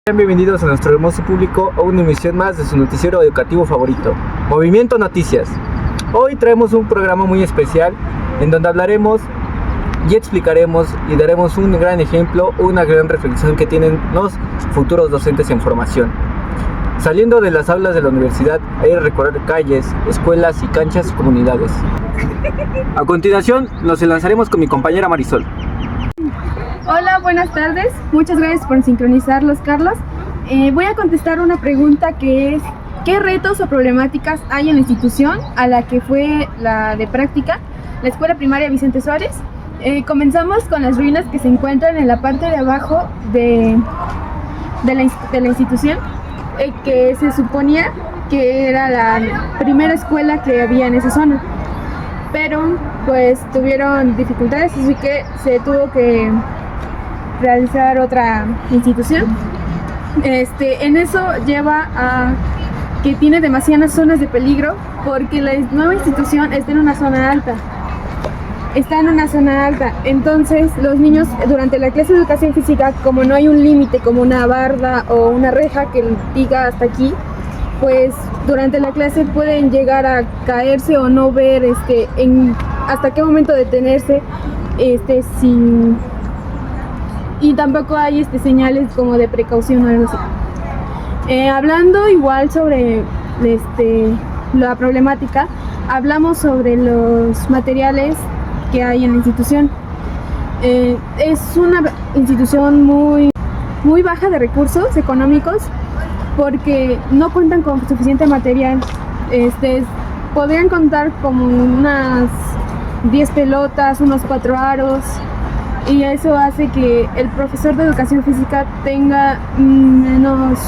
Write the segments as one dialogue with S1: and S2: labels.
S1: Sean bienvenidos a nuestro hermoso público a una emisión más de su noticiero educativo favorito, Movimiento Noticias. Hoy traemos un programa muy especial en donde hablaremos y explicaremos y daremos un gran ejemplo, una gran reflexión que tienen los futuros docentes en formación. Saliendo de las aulas de la universidad, a ir a recorrer calles, escuelas y canchas y comunidades. A continuación, nos enlazaremos con mi compañera Marisol.
S2: Hola, buenas tardes. Muchas gracias por sincronizarlos, Carlos. Voy a contestar una pregunta que es: ¿qué retos o problemáticas hay en la institución a la que fue la de práctica, la Escuela Primaria Vicente Suárez? Comenzamos con las ruinas que se encuentran en la parte de abajo de la institución, que se suponía que era la primera escuela que había en esa zona, pero pues tuvieron dificultades, así que se tuvo que realizar otra institución. En eso lleva a que tiene demasiadas zonas de peligro, porque la nueva institución está en una zona alta. Entonces los niños durante la clase de educación física, como no hay un límite como una barda o una reja que diga hasta aquí, pues durante la clase pueden llegar a caerse o no ver hasta qué momento detenerse y tampoco hay señales como de precaución o algo así. Hablando igual sobre la problemática, hablamos sobre los materiales que hay en la institución. Es una institución muy baja de recursos económicos, porque no cuentan con suficiente material. Podrían contar como unas 10 pelotas, unos 4 aros, y eso hace que el profesor de educación física tenga menos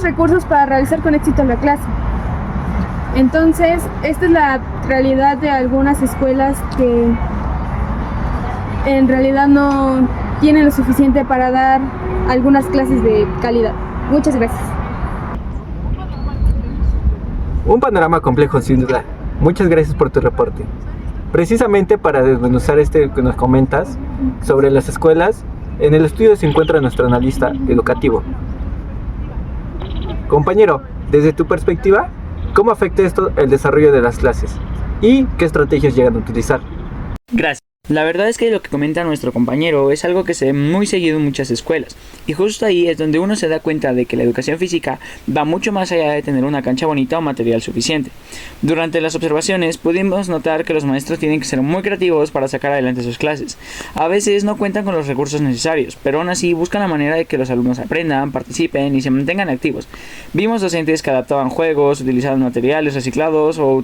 S2: recursos para realizar con éxito la clase. Entonces, esta es la realidad de algunas escuelas que en realidad no tienen lo suficiente para dar algunas clases de calidad. Muchas gracias.
S1: Un panorama complejo, sin duda. Muchas gracias por tu reporte. Precisamente para desmenuzar que nos comentas sobre las escuelas, en el estudio se encuentra nuestro analista educativo. Compañero, desde tu perspectiva, ¿cómo afecta esto el desarrollo de las clases? ¿Y qué estrategias llegan a utilizar?
S3: Gracias. La verdad es que lo que comenta nuestro compañero es algo que se ve muy seguido en muchas escuelas, y justo ahí es donde uno se da cuenta de que la educación física va mucho más allá de tener una cancha bonita o material suficiente. Durante las observaciones pudimos notar que los maestros tienen que ser muy creativos para sacar adelante sus clases. A veces no cuentan con los recursos necesarios, pero aún así buscan la manera de que los alumnos aprendan, participen y se mantengan activos. Vimos docentes que adaptaban juegos, utilizaban materiales reciclados o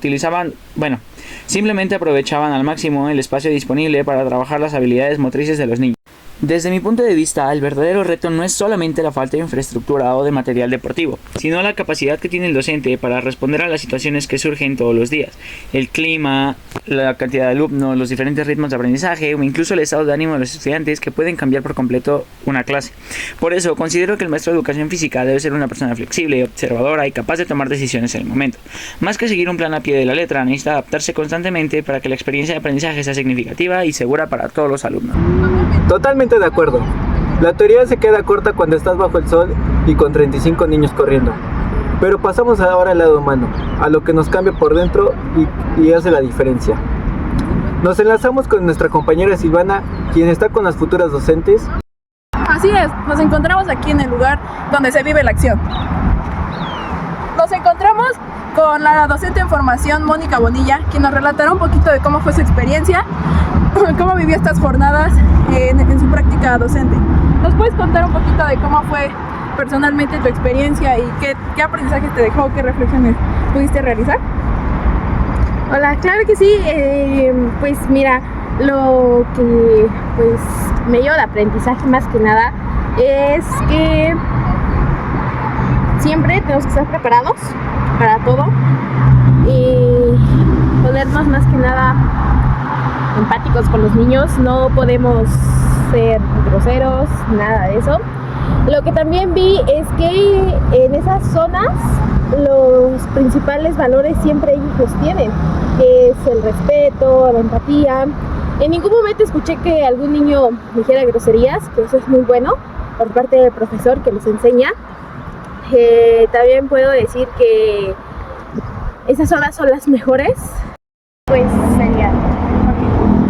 S3: simplemente aprovechaban al máximo el espacio disponible para trabajar las habilidades motrices de los niños. Desde mi punto de vista, el verdadero reto no es solamente la falta de infraestructura o de material deportivo, sino la capacidad que tiene el docente para responder a las situaciones que surgen todos los días. El clima, la cantidad de alumnos, los diferentes ritmos de aprendizaje o incluso el estado de ánimo de los estudiantes, que pueden cambiar por completo una clase. Por eso, considero que el maestro de educación física debe ser una persona flexible, observadora y capaz de tomar decisiones en el momento. Más que seguir un plan a pie de la letra, necesita adaptarse constantemente para que la experiencia de aprendizaje sea significativa y segura para todos los alumnos.
S1: Totalmente de acuerdo. La teoría se queda corta cuando estás bajo el sol y con 35 niños corriendo. Pero pasamos ahora al lado humano, a lo que nos cambia por dentro y hace la diferencia. Nos enlazamos con nuestra compañera Silvana, quien está con las futuras docentes.
S4: Así es, nos encontramos aquí en el lugar donde se vive la acción. Nos encontramos con la docente en formación, Mónica Bonilla, quien nos relatará un poquito de cómo fue su experiencia, cómo vivió estas jornadas en su práctica docente. ¿Nos puedes contar un poquito de cómo fue personalmente tu experiencia y qué aprendizaje te dejó, qué reflexiones pudiste realizar?
S2: Hola, claro que sí. Pues mira, lo que me dio de aprendizaje más que nada es que siempre tenemos que estar preparados para todo y ponernos más que nada empáticos con los niños. No podemos ser groseros, nada de eso. Lo que también vi es que en esas zonas los principales valores siempre ellos los tienen, que es el respeto, la empatía. En ningún momento escuché que algún niño dijera groserías, que eso es muy bueno.
S5: por parte del profesor que nos enseña. También puedo decir que esas horas son las mejores. Pues sería.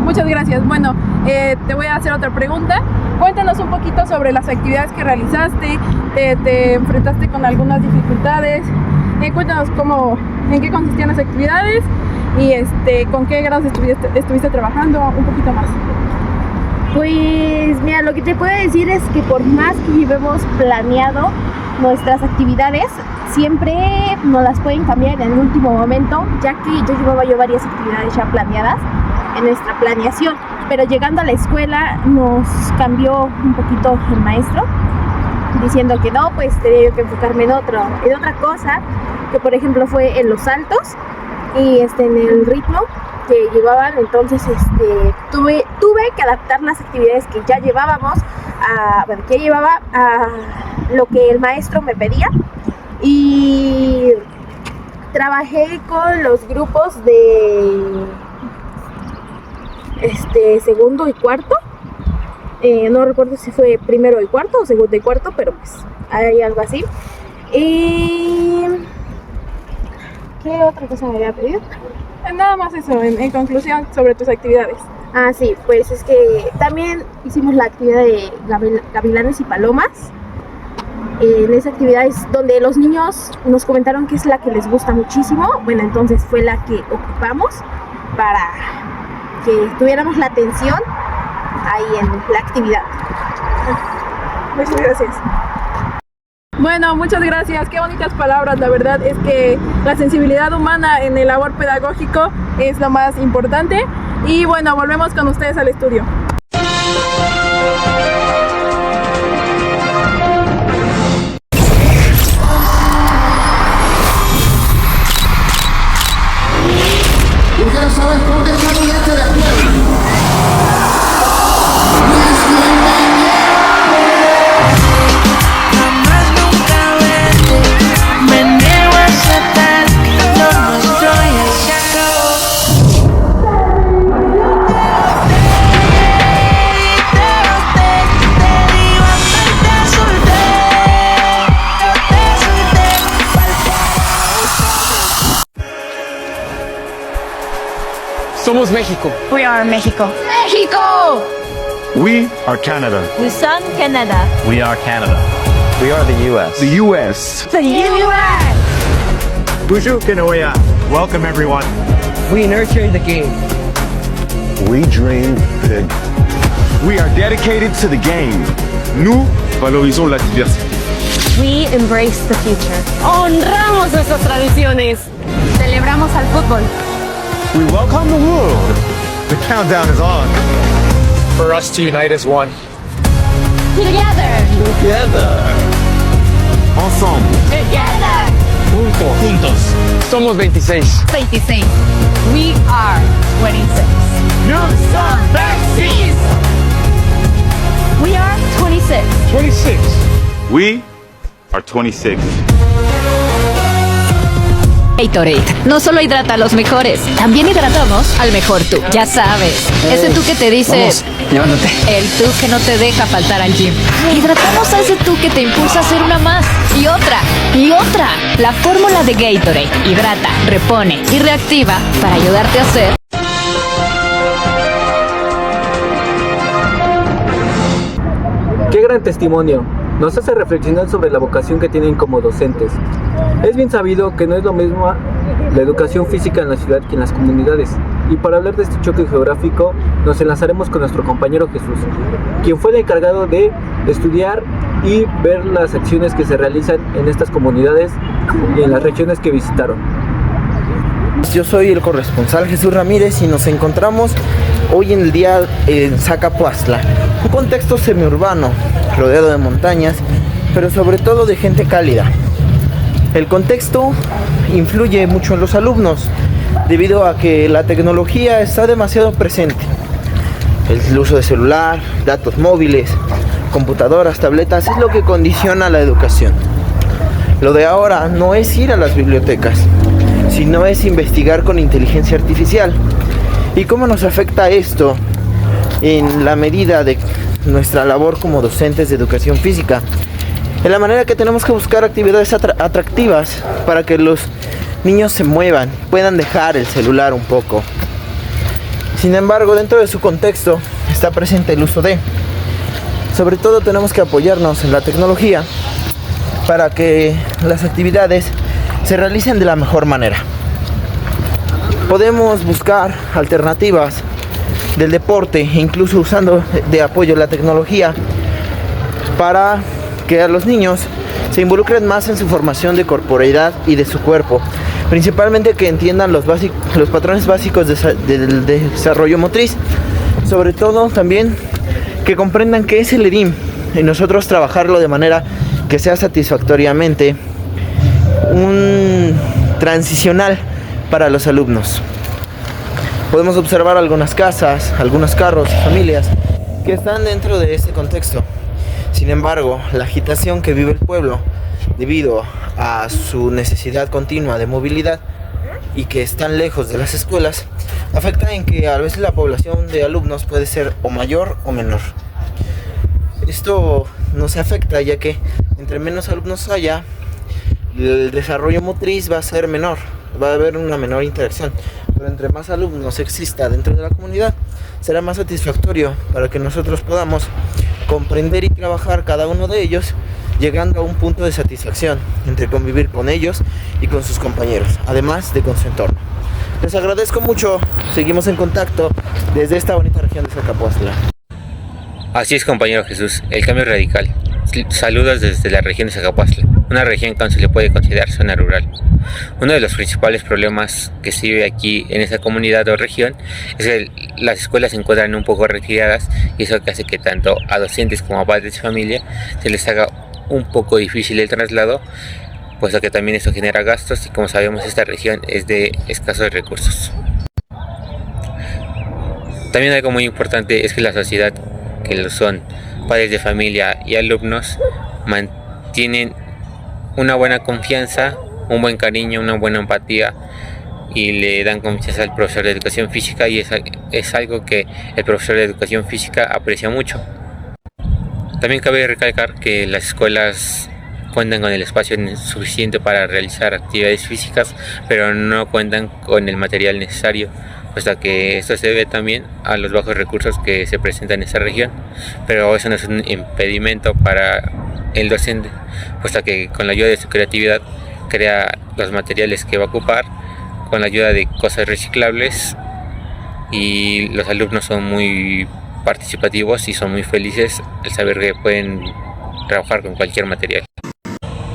S4: Muchas gracias. Bueno, te voy a hacer otra pregunta. Cuéntanos un poquito sobre las actividades que realizaste. ¿Te enfrentaste con algunas dificultades? Cuéntanos en qué consistían las actividades y con qué grados estuviste trabajando, un poquito más.
S5: Pues mira, lo que te puedo decir es que por más que llevemos planeado nuestras actividades, siempre nos las pueden cambiar en el último momento, ya que yo llevaba varias actividades ya planeadas en nuestra planeación, pero llegando a la escuela nos cambió un poquito el maestro, diciendo que no, pues tenía que enfocarme en otra cosa, que por ejemplo fue en los saltos y en el ritmo que llevaban. Entonces tuve que adaptar las actividades que ya llevaba a lo que el maestro me pedía, y trabajé con los grupos de segundo y cuarto. No recuerdo si fue primero y cuarto o segundo y cuarto, pero pues hay algo así. Y ¿qué otra cosa me había pedido?
S4: Nada más eso, en conclusión, sobre tus actividades.
S5: Ah, sí, pues es que también hicimos la actividad de gavilanes y palomas. En esa actividad es donde los niños nos comentaron que es la que les gusta muchísimo. Bueno, entonces fue la que ocupamos para que tuviéramos la atención ahí en la actividad.
S4: Muchas gracias. Bueno, muchas gracias. Qué bonitas palabras. La verdad es que la sensibilidad humana en el labor pedagógico es lo más importante. Y bueno, volvemos con ustedes al estudio.
S6: Yo quiero saber por qué caminaste de acuerdo.
S7: Somos México.
S8: We are Mexico.
S9: Mexico!
S10: We are Canada.
S8: We son Canada.
S11: We are Canada.
S10: We are the U.S.
S11: The U.S.
S8: The U.S.
S10: Bonjour, Kenoya. Welcome, everyone.
S7: We nurture the game.
S10: We dream big. We are dedicated to the game. Nous valorisons la diversité.
S8: We embrace the future.
S9: Honramos nuestras tradiciones.
S8: Celebramos al fútbol.
S10: We welcome the world. The countdown is on.
S7: For us to unite as one.
S9: Together.
S10: Together. Ensemble.
S9: Together.
S7: Juntos. Somos 26.
S8: 26. We are 26.
S10: Nous sommes 26.
S8: We are 26.
S7: 26.
S10: We are 26.
S12: Gatorade no solo hidrata a los mejores, también hidratamos al mejor tú. Ya sabes, ese tú que te dice,
S7: Vamos, llevándote.
S12: el tú que no te deja faltar al gym. Hidratamos a ese tú que te impulsa a hacer una más, y otra, y otra. La fórmula de Gatorade hidrata, repone y reactiva para ayudarte a hacer
S1: Qué gran testimonio. Nos hace reflexionar sobre la vocación que tienen como docentes. Es bien sabido que no es lo mismo la educación física en la ciudad que en las comunidades. Y para hablar de este choque geográfico, nos enlazaremos con nuestro compañero Jesús, quien fue el encargado de estudiar y ver las acciones que se realizan en estas comunidades y en las regiones que visitaron.
S13: Yo soy el corresponsal Jesús Ramírez y nos encontramos hoy en el día en Zacapuastla, un contexto semiurbano, rodeado de montañas, pero sobre todo de gente cálida. El contexto influye mucho en los alumnos, debido a que la tecnología está demasiado presente. El uso de celular, datos móviles, computadoras, tabletas es lo que condiciona la educación. Lo de ahora no es ir a las bibliotecas, sino es investigar con inteligencia artificial. ¿Y cómo nos afecta esto en la medida de nuestra labor como docentes de educación física, de la manera que tenemos que buscar actividades atractivas para que los niños se muevan, puedan dejar el celular un poco. Sin embargo, dentro de su contexto está presente el uso de. Sobre todo tenemos que apoyarnos en la tecnología para que las actividades se realicen de la mejor manera. Podemos buscar alternativas del deporte, incluso usando de apoyo la tecnología, para que a los niños se involucren más en su formación de corporeidad y de su cuerpo. Principalmente que entiendan los patrones básicos del desarrollo motriz. Sobre todo también que comprendan qué es el EDIM y nosotros trabajarlo de manera que sea satisfactoriamente un transicional para los alumnos. Podemos observar algunas casas, algunos carros, familias que están dentro de este contexto. Sin embargo, la agitación que vive el pueblo debido a su necesidad continua de movilidad y que están lejos de las escuelas, afecta en que a veces la población de alumnos puede ser o mayor o menor. Esto nos afecta ya que entre menos alumnos haya, el desarrollo motriz va a ser menor, va a haber una menor interacción, pero entre más alumnos exista dentro de la comunidad, será más satisfactorio para que nosotros podamos comprender y trabajar cada uno de ellos, llegando a un punto de satisfacción entre convivir con ellos y con sus compañeros, además de con su entorno. Les agradezco mucho, seguimos en contacto desde esta bonita región de Zacapuastla.
S11: Así es, compañero Jesús, el cambio es radical. Saludos desde la región de Zacapuastla, una región que aún se le puede considerar zona rural. Uno de los principales problemas que se vive aquí en esa comunidad o región es que las escuelas se encuentran un poco retiradas, y eso que hace que tanto a docentes como a padres de familia se les haga un poco difícil el traslado, puesto que también eso genera gastos y, como sabemos, esta región es de escasos recursos. También algo muy importante es que la sociedad, que lo son padres de familia y alumnos, mantienen una buena confianza, un buen cariño, una buena empatía, y le dan confianza al profesor de educación física, y es algo que el profesor de educación física aprecia mucho. También cabe recalcar que las escuelas cuentan con el espacio suficiente para realizar actividades físicas, pero no cuentan con el material necesario, puesto que esto se debe también a los bajos recursos que se presentan en esta región. Pero eso no es un impedimento para el docente, puesto que con la ayuda de su creatividad crea los materiales que va a ocupar, con la ayuda de cosas reciclables, y los alumnos son muy participativos y son muy felices al saber que pueden trabajar con cualquier material.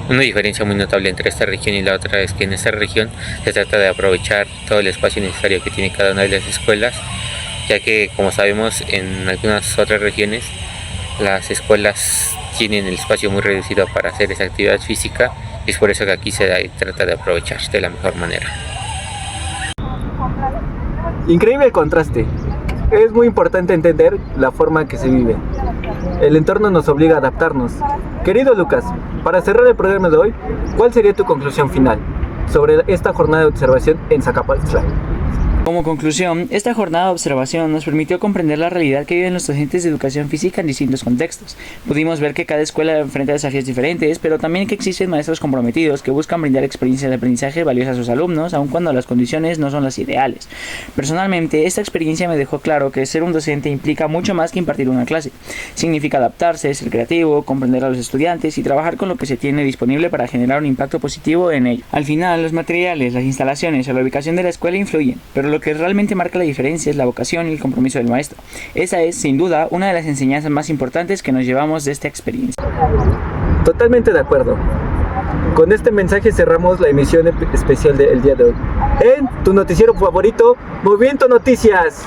S11: Una diferencia muy notable entre esta región y la otra es que en esta región se trata de aprovechar todo el espacio necesario que tiene cada una de las escuelas, ya que, como sabemos, en algunas otras regiones las escuelas tienen el espacio muy reducido para hacer esa actividad física, y es por eso que aquí se trata de aprovechar de la mejor manera.
S1: Increíble el contraste. Es muy importante entender la forma que se vive. El entorno nos obliga a adaptarnos. Querido Lucas, para cerrar el programa de hoy, ¿cuál sería tu conclusión final sobre esta jornada de observación en Zacapuastla?
S3: Como conclusión, esta jornada de observación nos permitió comprender la realidad que viven los docentes de educación física en distintos contextos. Pudimos ver que cada escuela enfrenta desafíos diferentes, pero también que existen maestros comprometidos que buscan brindar experiencias de aprendizaje valiosas a sus alumnos, aun cuando las condiciones no son las ideales. Personalmente, esta experiencia me dejó claro que ser un docente implica mucho más que impartir una clase. Significa adaptarse, ser creativo, comprender a los estudiantes y trabajar con lo que se tiene disponible para generar un impacto positivo en ellos. Al final, los materiales, las instalaciones o la ubicación de la escuela influyen, pero lo que realmente marca la diferencia es la vocación y el compromiso del maestro. Esa es, sin duda, una de las enseñanzas más importantes que nos llevamos de esta experiencia.
S1: Totalmente de acuerdo. Con este mensaje cerramos la emisión especial del día de hoy. En tu noticiero favorito, Movimiento Noticias.